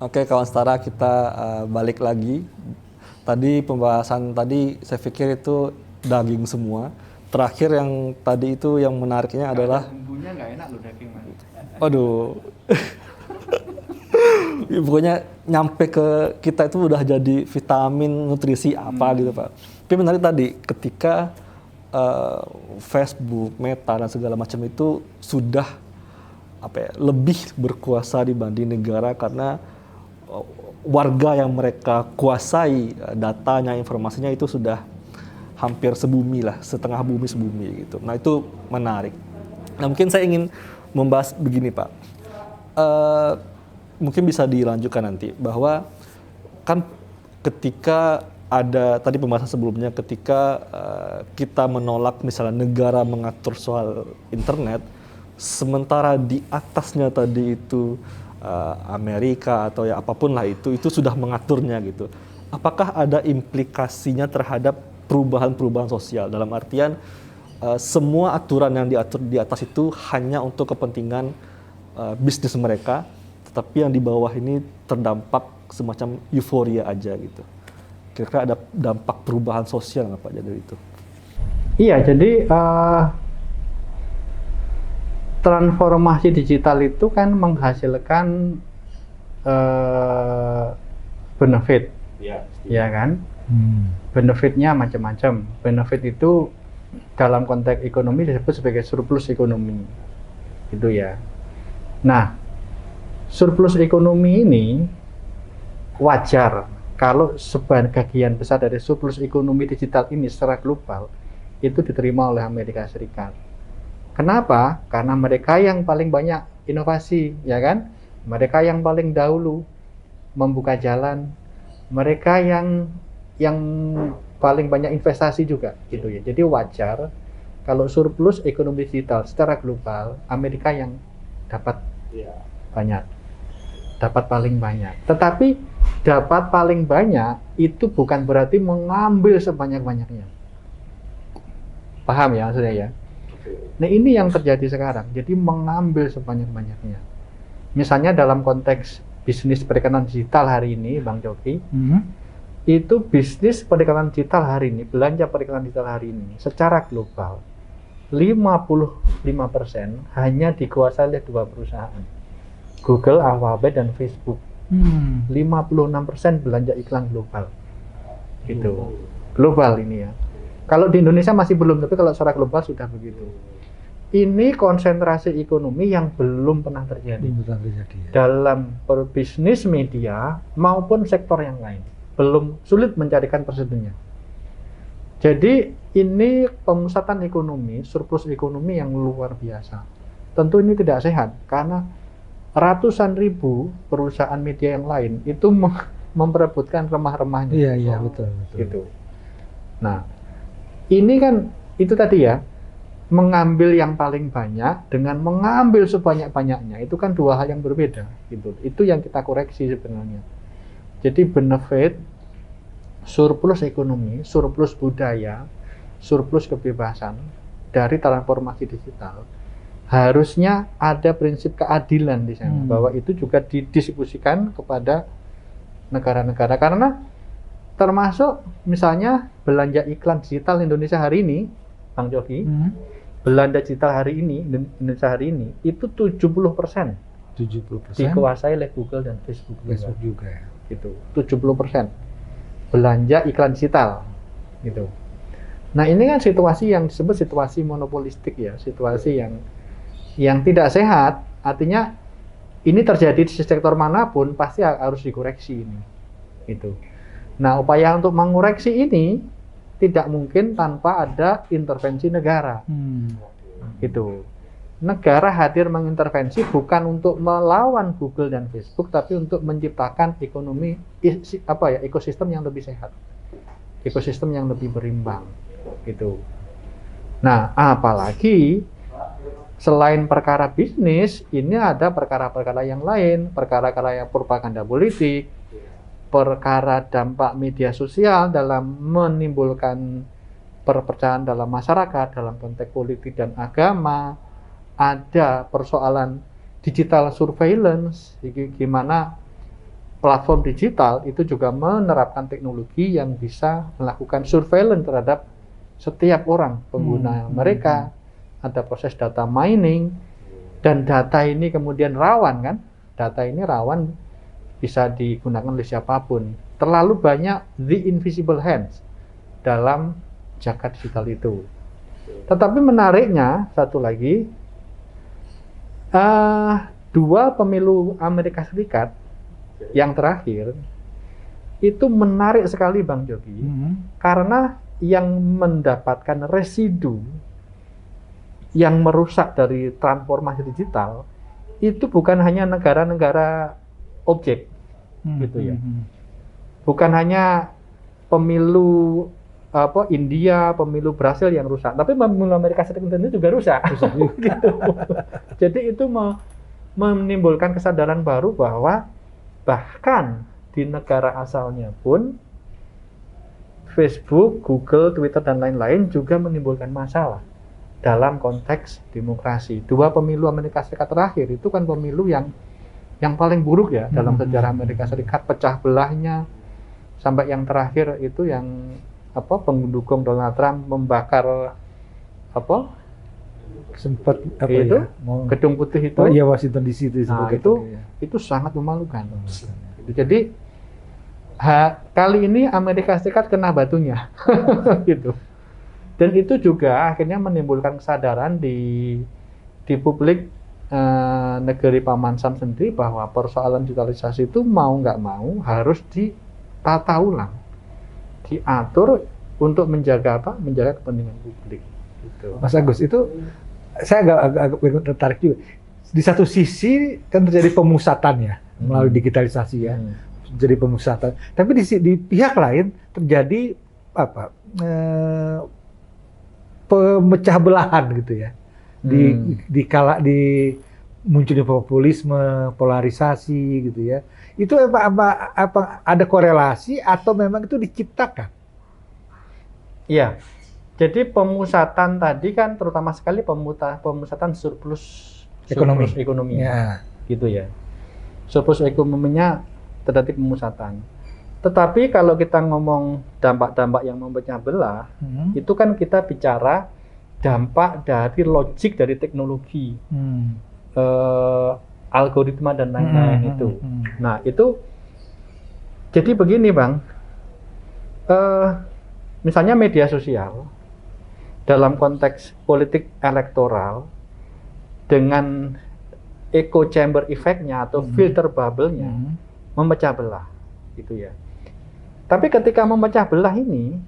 Oke, kawan setara, kita balik lagi. Tadi pembahasan tadi saya pikir itu daging semua. Terakhir yang tadi itu yang menariknya adalah, bumbunya nggak enak loh daging mas. aduh, ya, pokoknya nyampe ke kita itu udah jadi vitamin, nutrisi apa gitu Pak. Tapi menarik tadi, ketika Facebook, Meta dan segala macam itu sudah lebih berkuasa dibanding negara karena uh, warga yang mereka kuasai datanya, informasinya itu sudah hampir sebumi lah, setengah bumi sebumi gitu. Nah itu menarik. Nah mungkin saya ingin membahas begini Pak. Eh, Mungkin bisa dilanjutkan nanti bahwa kan ketika ada tadi pembahasan sebelumnya ketika kita menolak misalnya negara mengatur soal internet, sementara di atasnya tadi itu Amerika atau ya apapun lah itu sudah mengaturnya gitu. Apakah ada implikasinya terhadap perubahan-perubahan sosial dalam artian semua aturan yang diatur di atas itu hanya untuk kepentingan bisnis mereka, tetapi yang di bawah ini terdampak semacam euforia aja gitu. Kira-kira ada dampak perubahan sosial nggak Pak dari itu? Iya, jadi transformasi digital itu kan menghasilkan benefit, ya kan? Benefitnya macam-macam. Benefit itu dalam konteks ekonomi disebut sebagai surplus ekonomi, gitu ya. Nah, surplus ekonomi ini wajar kalau sebagian besar dari surplus ekonomi digital ini secara global itu diterima oleh Amerika Serikat. Kenapa? Karena mereka yang paling banyak inovasi, ya kan? Mereka yang paling dahulu membuka jalan, mereka yang paling banyak investasi juga, gitu ya. Jadi wajar kalau surplus ekonomi digital secara global Amerika yang dapat banyak, dapat paling banyak. Tetapi dapat paling banyak itu bukan berarti mengambil sebanyak-banyaknya. Paham ya maksudnya ya? Nah ini yang terjadi sekarang. Jadi mengambil sebanyak-banyaknya. Misalnya dalam konteks bisnis perikanan digital hari ini, Bang Joki, itu bisnis perikanan digital hari ini, belanja perikanan digital hari ini, secara global, 55% hanya dikuasai oleh 2 perusahaan. Google, Alphabet, dan Facebook. 56% belanja iklan global. Gitu. Global ini ya. Kalau di Indonesia masih belum, tapi kalau secara global sudah begitu. Ini konsentrasi ekonomi yang belum pernah terjadi. Dalam bisnis media maupun sektor yang lain. Belum, sulit mencarikan presidennya. Jadi ini pemusatan ekonomi, surplus ekonomi yang luar biasa. Tentu ini tidak sehat karena ratusan ribu perusahaan media yang lain itu memperebutkan remah-remahnya. Iya, betul. Gitu. Nah, ini kan itu tadi ya, mengambil yang paling banyak dengan mengambil sebanyak-banyaknya itu kan dua hal yang berbeda. Gitu. Itu yang kita koreksi sebenarnya. Jadi benefit, surplus ekonomi, surplus budaya, surplus kebebasan dari transformasi digital, harusnya ada prinsip keadilan di sana, bahwa itu juga didistribusikan kepada negara-negara. Karena termasuk misalnya belanja iklan digital Indonesia hari ini, Bang Joki, belanja digital hari ini, Indonesia hari ini, itu 70% dikuasai oleh Google dan Facebook juga ya. Gitu, 70% belanja iklan digital, gitu. Nah ini kan situasi yang disebut situasi monopolistik ya, situasi yang tidak sehat. Artinya ini terjadi di sektor manapun pasti harus dikoreksi ini, gitu. Nah upaya untuk mengoreksi ini tidak mungkin tanpa ada intervensi negara, gitu. Negara hadir mengintervensi bukan untuk melawan Google dan Facebook, tapi untuk menciptakan ekonomi ekosistem yang lebih sehat, ekosistem yang lebih berimbang, gitu. Nah, apalagi selain perkara bisnis, ini ada perkara-perkara yang lain, perkara-perkara yang propaganda politik, perkara dampak media sosial dalam menimbulkan perpecahan dalam masyarakat, dalam konteks politik dan agama. Ada persoalan digital surveillance, gimana platform digital itu juga menerapkan teknologi yang bisa melakukan surveillance terhadap setiap orang pengguna mereka. Ada proses data mining, dan data ini kemudian rawan kan? Data ini rawan bisa digunakan oleh siapapun. Terlalu banyak the invisible hands dalam jagat digital itu. Tetapi menariknya satu lagi, dua pemilu Amerika Serikat yang terakhir itu menarik sekali Bang Jogi, karena yang mendapatkan residu yang merusak dari transformasi digital itu bukan hanya negara-negara objek, gitu ya. Bukan hanya pemilu India, pemilu Brasil yang rusak, tapi pemilu Amerika Serikat itu juga rusak. Gitu. Jadi itu menimbulkan kesadaran baru bahwa bahkan di negara asalnya pun Facebook, Google, Twitter, dan lain-lain juga menimbulkan masalah dalam konteks demokrasi. Dua pemilu Amerika Serikat terakhir itu kan pemilu yang paling buruk ya dalam sejarah Amerika Serikat, pecah belahnya, sampai yang terakhir itu yang pendukung Donald Trump membakar sempat itu gedung putih itu. Iya, Washington DC itu. Nah, itu sangat memalukan. Jadi kali ini Amerika Serikat kena batunya, gitu. Dan itu juga akhirnya menimbulkan kesadaran di publik negeri Paman Sam sendiri bahwa persoalan digitalisasi itu mau nggak mau harus ditata ulang, diatur untuk menjaga menjaga kepentingan publik. Gitu. Mas Agus, itu saya agak tertarik juga. Di satu sisi kan terjadi pemusatan ya melalui digitalisasi ya, jadi pemusatan. Tapi di pihak lain terjadi pemecah belahan gitu ya, di munculnya populisme, polarisasi gitu ya. Itu apa ada korelasi atau memang itu diciptakan? Iya. Jadi pemusatan tadi kan terutama sekali pemusatan surplus ekonomi. Ya. Gitu ya. Surplus ekonominya terjadi pemusatan. Tetapi kalau kita ngomong dampak-dampak yang memecah belah, itu kan kita bicara dampak dari logik dari teknologi, algoritma dan lain-lain itu. Nah itu, jadi begini Bang, misalnya media sosial, dalam konteks politik elektoral, dengan echo chamber effect-nya atau filter bubble-nya, memecah belah, gitu ya. Tapi ketika memecah belah ini,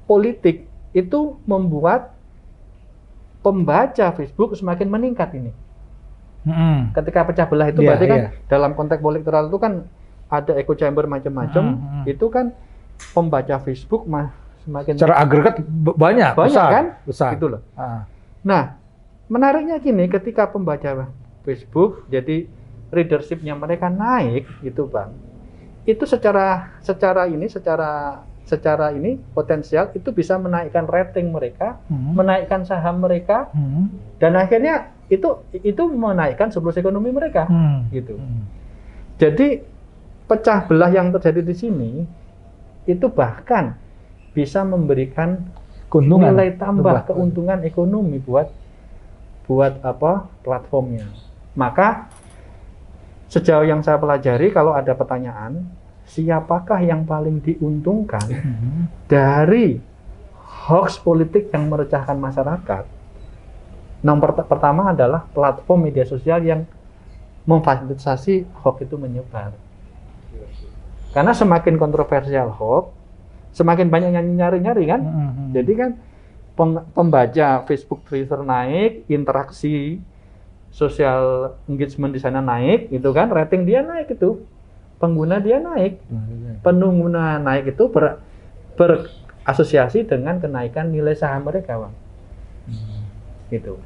politik itu membuat pembaca Facebook semakin meningkat ini. Ketika pecah belah itu berarti kan dalam konteks elektoral itu kan ada echo chamber macam-macam, itu kan pembaca Facebook semakin secara agregat banyak besar, kan? Besar. Gitu loh. Nah, menariknya gini, ketika pembaca Facebook jadi readership-nya mereka naik, gitu Bang. Itu secara ini potensial itu bisa menaikkan rating mereka, menaikkan saham mereka, dan akhirnya itu menaikkan surplus ekonomi mereka, gitu. Jadi pecah belah yang terjadi di sini itu bahkan bisa memberikan keuntungan, nilai tambah keuntungan ekonomi buat platformnya. Maka sejauh yang saya pelajari, kalau ada pertanyaan, siapakah yang paling diuntungkan dari hoax politik yang merecahkan masyarakat? Nomor pertama adalah platform media sosial yang memfasilitasi hoax itu menyebar. Karena semakin kontroversial hoax, semakin banyak yang nyari-nyari kan? Jadi kan pembaca Facebook, Twitter naik, interaksi social engagement di sana naik, itu kan, rating dia naik itu, pengguna dia naik, pengguna naik itu berasosiasi dengan kenaikan nilai saham mereka, Bang. Gitu.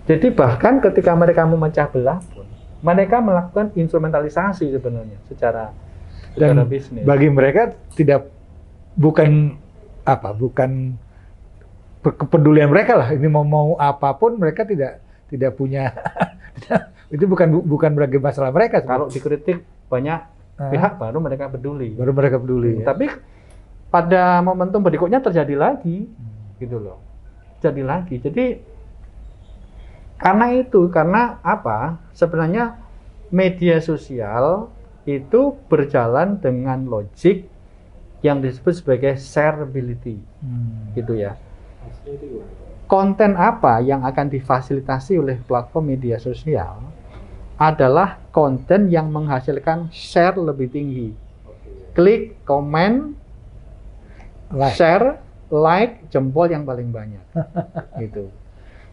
Jadi bahkan ketika mereka memecah belah pun, mereka melakukan instrumentalisasi sebenarnya secara bisnis. Bagi mereka bukan kepedulian mereka lah. Ini mau apapun mereka tidak punya Itu bukan berbagai masalah mereka. Kalau dikritik banyak pihak baru mereka peduli. Baru mereka peduli. Ya? Tapi pada momentum berikutnya terjadi lagi, gitu loh. Jadi lagi. Jadi karena apa? Sebenarnya media sosial itu berjalan dengan logik yang disebut sebagai shareability, gitu ya. Konten apa yang akan difasilitasi oleh platform media sosial adalah konten yang menghasilkan share lebih tinggi. Klik, komen, share, like, jempol yang paling banyak. Gitu.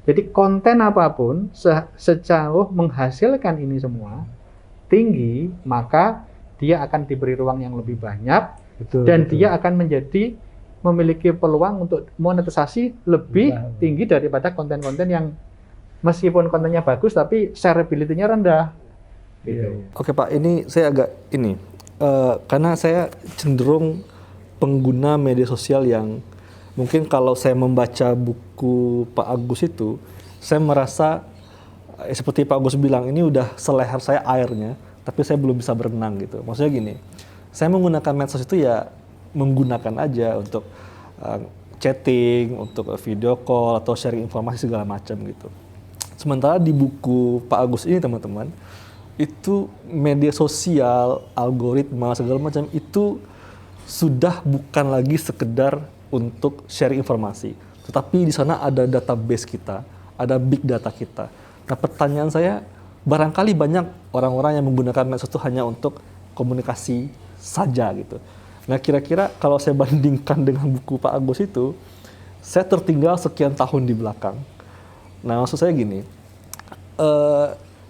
Jadi konten apapun sejauh menghasilkan ini semua tinggi, maka dia akan diberi ruang yang lebih banyak. Betul, dan betul. dia akan memiliki peluang untuk monetisasi lebih tinggi daripada konten-konten yang meskipun kontennya bagus tapi shareability-nya rendah. Gitu. Oke Pak, ini saya agak karena saya cenderung pengguna media sosial yang mungkin kalau saya membaca buku Pak Agus itu, saya merasa seperti Pak Agus bilang, ini udah seleher saya airnya, tapi saya belum bisa berenang gitu. Maksudnya gini, saya menggunakan medsos itu ya menggunakan aja untuk chatting, untuk video call atau sharing informasi segala macam gitu. Sementara di buku Pak Agus ini teman-teman, itu media sosial, algoritma segala macam itu sudah bukan lagi sekedar untuk sharing informasi, tetapi di sana ada database kita, ada big data kita. Nah pertanyaan saya, barangkali banyak orang-orang yang menggunakan medsos itu hanya untuk komunikasi saja gitu. Nah kira-kira kalau saya bandingkan dengan buku Pak Agus itu, saya tertinggal sekian tahun di belakang. Nah maksud saya gini,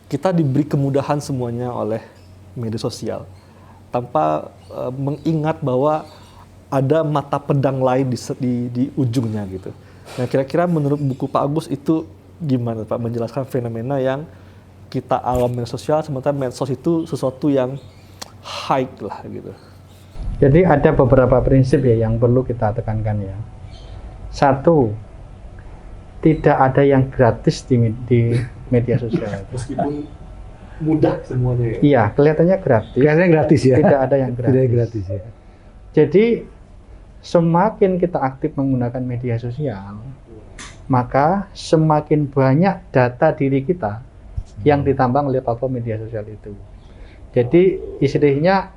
kita diberi kemudahan semuanya oleh media sosial tanpa mengingat bahwa ada mata pedang lain di ujungnya gitu. Nah kira-kira menurut buku Pak Agus itu gimana Pak menjelaskan fenomena yang kita alami media sosial, sementara medsos itu sesuatu yang high lah gitu. Jadi ada beberapa prinsip ya yang perlu kita tekankan ya. Satu, tidak ada yang gratis di media sosial. Meskipun mudah semuanya ya. Iya, kelihatannya gratis. Kelihatannya gratis ya. Tidak ada yang gratis. Tidak gratis ya. Jadi semakin kita aktif menggunakan media sosial, maka semakin banyak data diri kita yang ditambang oleh platform media sosial itu. Jadi istilahnya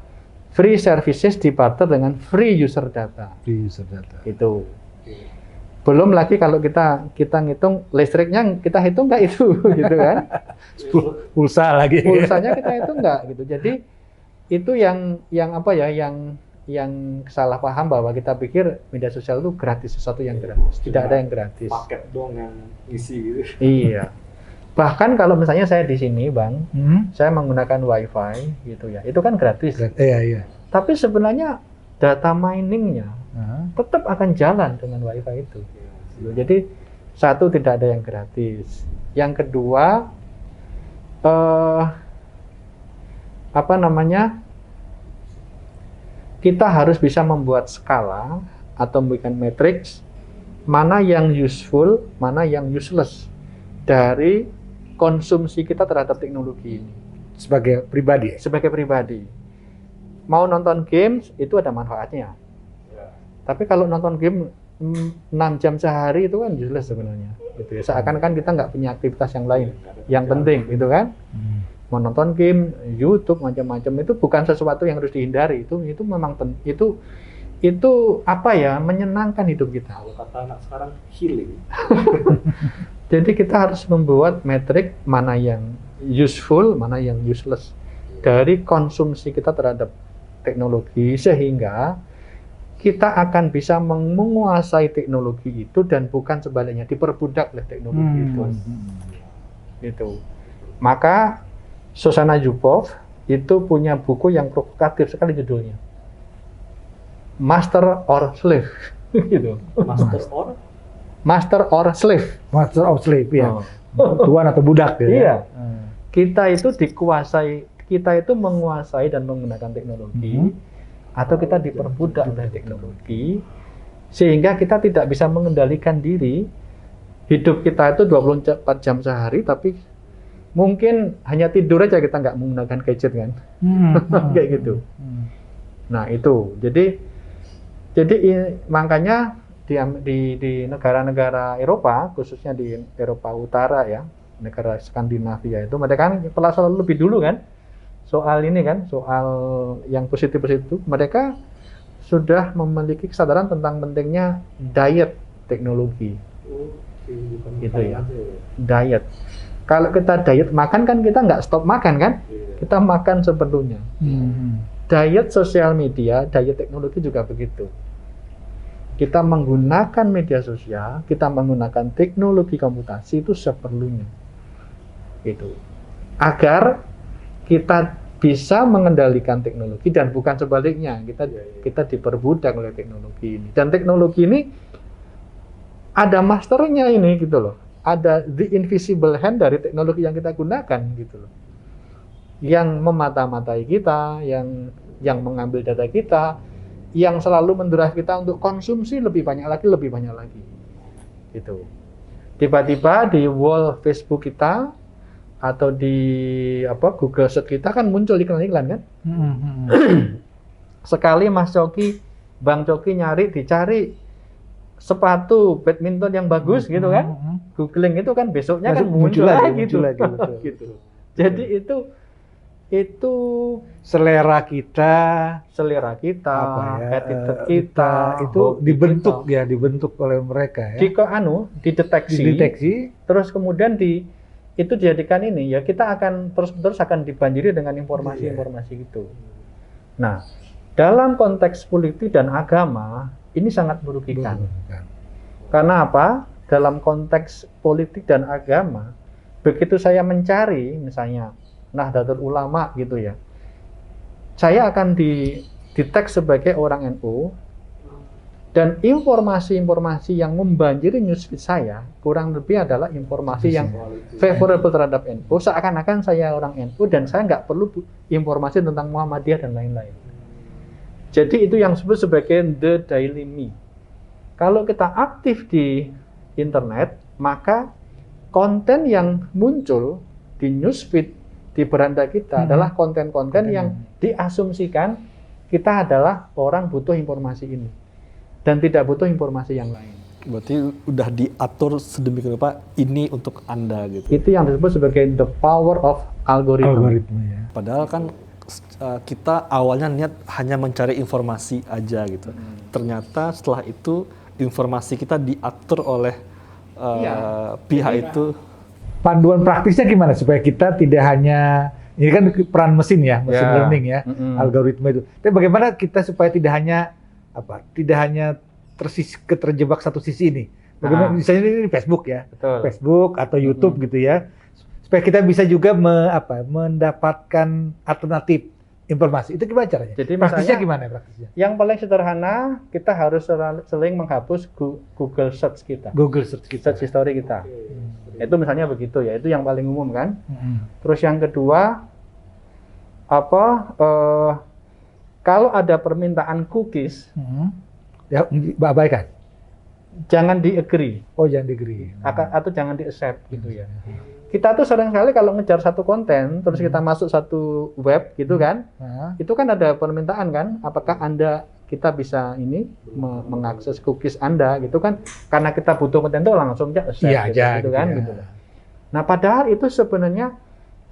free services dibarter dengan free user data. Free user data. Itu. Belum lagi kalau kita ngitung listriknya, kita hitung nggak itu, gitu kan? Pulsa lagi. Pulsanya kita hitung nggak, gitu. Jadi itu yang apa ya, yang salah paham bahwa kita pikir media sosial itu gratis, sesuatu yang gratis. Tidak ada yang gratis. Paket dong yang isi gitu. Iya. Bahkan kalau misalnya saya di sini, Bang, saya menggunakan WiFi gitu ya. Itu kan gratis. Iya. Tapi sebenarnya data miningnya tetap akan jalan dengan WiFi itu. Jadi satu, tidak ada yang gratis. Yang kedua, kita harus bisa membuat skala atau memberikan matriks mana yang useful, mana yang useless dari konsumsi kita terhadap teknologi ini. Sebagai pribadi. Sebagai pribadi. Mau nonton games itu ada manfaatnya. Tapi kalau nonton game 6 jam sehari itu kan useless sebenarnya. Gitu ya. Seakan-akan kita nggak punya aktivitas yang lain, yang penting, gitu kan? Mau nonton game, YouTube macam-macam itu bukan sesuatu yang harus dihindari. Itu memang itu apa ya, menyenangkan hidup kita. Kalau kata anak sekarang healing. Jadi kita harus membuat metrik mana yang useful, mana yang useless dari konsumsi kita terhadap teknologi, sehingga kita akan bisa menguasai teknologi itu dan bukan sebaliknya diperbudak oleh teknologi itu. Gitu. Maka Shoshana Zuboff itu punya buku yang provokatif sekali judulnya, Master or Slave. Gitu. Master or Slave. Master of slave ya. Tuan atau budak ya. Iya. Kita itu menguasai dan menggunakan teknologi, atau kita diperbudak oleh teknologi, sehingga kita tidak bisa mengendalikan diri. Hidup kita itu 24 jam sehari, tapi Mungkin hanya tidur aja kita nggak menggunakan gadget kan, kayak gitu. Nah itu, makanya di negara-negara Eropa, khususnya di Eropa Utara ya, negara Skandinavia itu mereka kan telah selalu lebih dulu kan soal ini kan, soal yang positif-positif. Mereka sudah memiliki kesadaran tentang pentingnya diet teknologi. Gitu ya. Diet. Kalau kita diet makan kan kita nggak stop makan kan? Kita makan seperlunya. Diet sosial media, diet teknologi juga begitu. Kita menggunakan media sosial, kita menggunakan teknologi komputasi itu seperlunya. Gitu. Agar kita bisa mengendalikan teknologi dan bukan sebaliknya, kita diperbudak oleh teknologi ini. Dan teknologi ini ada masternya ini gitu loh. Ada the invisible hand dari teknologi yang kita gunakan gitu loh. Yang memata-matai kita, yang mengambil data kita, yang selalu mendrive kita untuk konsumsi lebih banyak lagi. Gitu. Tiba-tiba di wall Facebook kita atau di Google Search kita kan muncul iklan-iklan kan. Sekali Mas Coki, Bang Coki dicari sepatu badminton yang bagus gitu kan. Googling itu kan besoknya kan muncul lagi gitu. Gitu. Jadi itu selera kita, attitude kita itu dibentuk oleh mereka ya. Dideteksi, terus kemudian itu dijadikan ini ya, kita akan terus akan dibanjiri dengan informasi-informasi gitu. Nah, dalam konteks politik dan agama ini sangat merugikan. Karena apa? Dalam konteks politik dan agama, begitu saya mencari misalnya Nahdlatul Ulama gitu ya, saya akan di-tag sebagai orang NU, dan informasi-informasi yang membanjiri newsfeed saya kurang lebih adalah informasi yang favorable terhadap NU, seakan-akan saya orang NU dan saya nggak perlu informasi tentang Muhammadiyah dan lain-lain. Jadi itu yang disebut sebagai the daily me. Kalau kita aktif di internet, maka konten yang muncul di newsfeed di beranda kita adalah konten-konten yang diasumsikan kita adalah orang butuh informasi ini dan tidak butuh informasi yang lain. Berarti udah diatur sedemikian rupa ini untuk Anda gitu. Itu yang disebut sebagai the power of algoritma ya. Padahal kan kita awalnya niat hanya mencari informasi aja gitu. Ternyata setelah itu informasi kita diatur oleh pihak itu. Panduan praktisnya gimana supaya kita tidak hanya, ini kan peran mesin ya, mesin learning ya, algoritma itu. Tapi bagaimana kita supaya tidak hanya terjebak satu sisi ini. Bagaimana misalnya ini Facebook ya, Facebook atau YouTube gitu ya, supaya kita bisa juga mendapatkan alternatif informasi. Itu gimana caranya? Jadi praktisnya gimana praktisnya? Yang paling sederhana, kita harus sering menghapus Google Search kita. Google Search kita. Search history kita. Itu misalnya begitu ya, itu yang paling umum kan. Terus yang kedua, kalau ada permintaan cookies, ya abaikan. Jangan di-agree. Oh, jangan di-agree. Atau jangan di-accept gitu ya. Kita tuh sering sekali kalau ngejar satu konten, terus kita masuk satu web gitu kan, itu kan ada permintaan kan, apakah kita bisa mengakses cookies Anda gitu kan, karena kita butuh konten itu langsung accept gitu kan. Gitu. Nah, padahal itu sebenarnya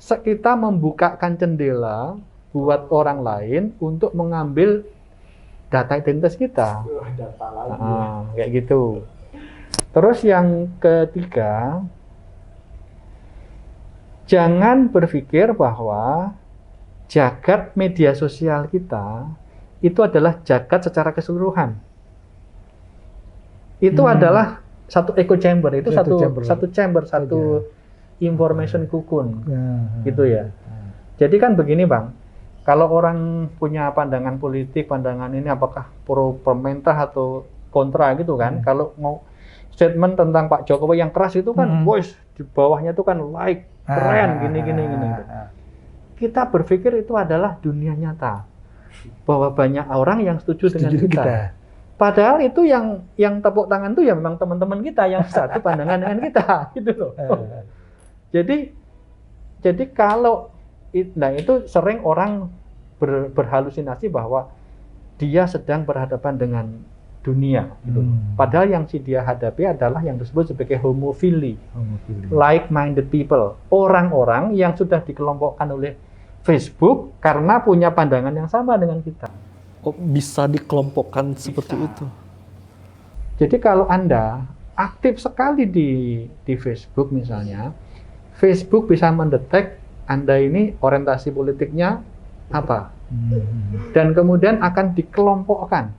kita membukakan jendela buat orang lain untuk mengambil data identitas kita. Kayak gitu. Terus yang ketiga, jangan berpikir bahwa jagat media sosial kita itu adalah jagat secara keseluruhan. Itu adalah satu echo chamber, itu satu chamber, information cocoon, gitu ya. Jadi kan begini Bang, kalau orang punya pandangan politik, pandangan ini apakah pro pemerintah atau kontra gitu kan, kalau mau statement tentang Pak Jokowi yang keras itu kan, voice di bawahnya itu kan like, keren, gini. Kita berpikir itu adalah dunia nyata, bahwa banyak orang yang setuju dengan kita. Padahal itu yang tepuk tangan itu ya memang teman-teman kita yang satu pandangan dengan kita, gitu loh. Jadi Jadi kalau nah itu sering orang berhalusinasi bahwa dia sedang berhadapan dengan dunia gitu. Padahal yang dia hadapi adalah yang disebut sebagai homofili. Like-minded people. Orang-orang yang sudah dikelompokkan oleh Facebook karena punya pandangan yang sama dengan kita. Oh, bisa dikelompokkan seperti itu. Jadi kalau Anda aktif sekali di Facebook misalnya, Facebook bisa mendetek Anda ini orientasi politiknya apa. Dan kemudian akan dikelompokkan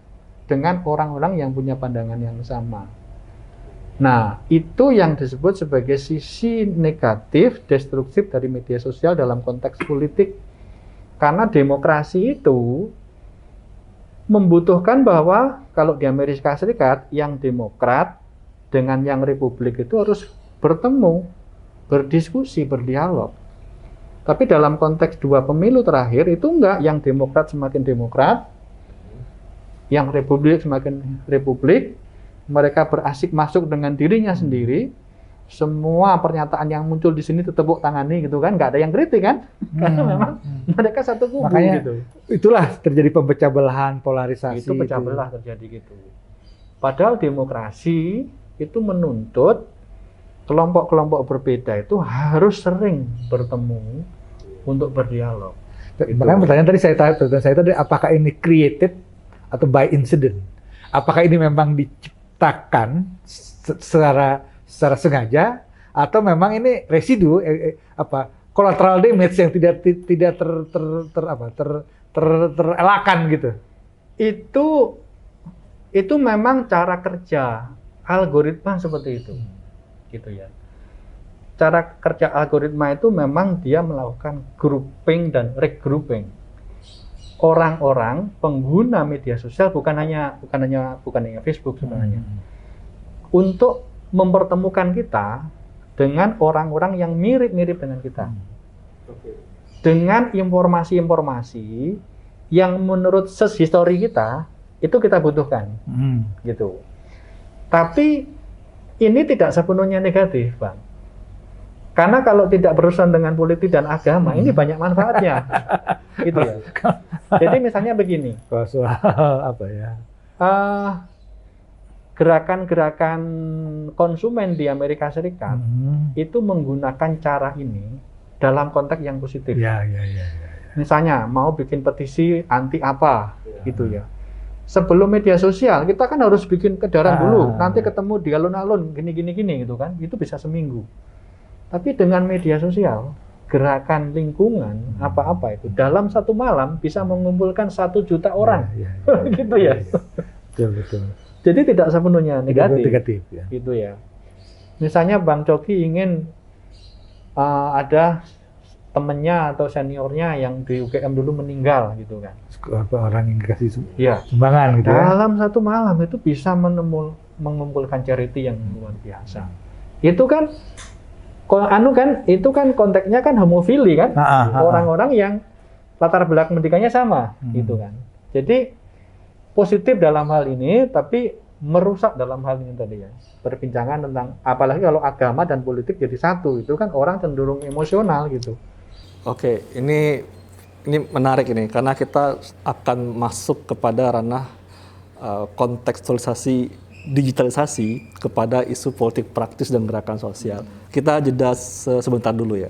dengan orang-orang yang punya pandangan yang sama. Nah, itu yang disebut sebagai sisi negatif, destruktif dari media sosial dalam konteks politik. Karena demokrasi itu membutuhkan bahwa kalau di Amerika Serikat, yang demokrat dengan yang republik itu harus bertemu, berdiskusi, berdialog. Tapi dalam konteks 2 pemilu terakhir itu enggak, yang demokrat semakin demokrat, yang republik semakin republik, mereka berasik masuk dengan dirinya sendiri, semua pernyataan yang muncul di sini ditepuk tangani gitu kan, nggak ada yang kritik kan, karena memang mereka satu kubu. Makanya gitu. Itulah terjadi pemecah belahan, polarisasi. Itu pecah belah terjadi gitu. Padahal demokrasi itu menuntut kelompok-kelompok berbeda itu harus sering bertemu untuk berdialog. Gitu. Makanya pertanyaan saya tadi, apakah ini created atau by incident? Apakah ini memang diciptakan secara sengaja atau memang ini residu collateral damage yang tidak terelakkan gitu? Itu memang cara kerja algoritma seperti itu, gitu ya. Cara kerja algoritma itu memang dia melakukan grouping dan regrouping orang-orang pengguna media sosial, bukan hanya Facebook sebenarnya, untuk mempertemukan kita dengan orang-orang yang mirip-mirip dengan kita, dengan informasi-informasi yang menurut histori kita itu kita butuhkan, gitu. Tapi ini tidak sepenuhnya negatif, Bang. Karena kalau tidak berurusan dengan politik dan agama, ini banyak manfaatnya, gitu ya. Jadi misalnya begini, gerakan-gerakan konsumen di Amerika Serikat itu menggunakan cara ini dalam konteks yang positif. Misalnya mau bikin petisi anti apa, gitu ya. Sebelum media sosial, kita kan harus bikin edaran dulu, nanti ketemu di alun-alun, gini gitu kan, itu bisa seminggu. Tapi dengan media sosial, gerakan lingkungan, apa-apa itu, dalam 1 malam bisa mengumpulkan 1 juta orang. Gitu ya. Betul. Jadi tidak sepenuhnya negatif. Ya. Gitu ya. Misalnya Bang Coki ingin ada temennya atau seniornya yang di UGM dulu meninggal gitu kan. Orang yang kasih ya. sumbangan gitu ya. Dalam 1 malam itu bisa mengumpulkan charity yang luar biasa. Itu kan itu kan konteksnya kan homofili kan, orang-orang yang latar belakang pendidikannya sama, gitu kan. Jadi positif dalam hal ini, tapi merusak dalam hal ini tadi ya. Perbincangan tentang, apalagi kalau agama dan politik jadi satu, itu kan orang cenderung emosional gitu. Oke, ini menarik ini, karena kita akan masuk kepada ranah kontekstualisasi digitalisasi kepada isu politik praktis dan gerakan sosial. Kita jeda sebentar dulu ya.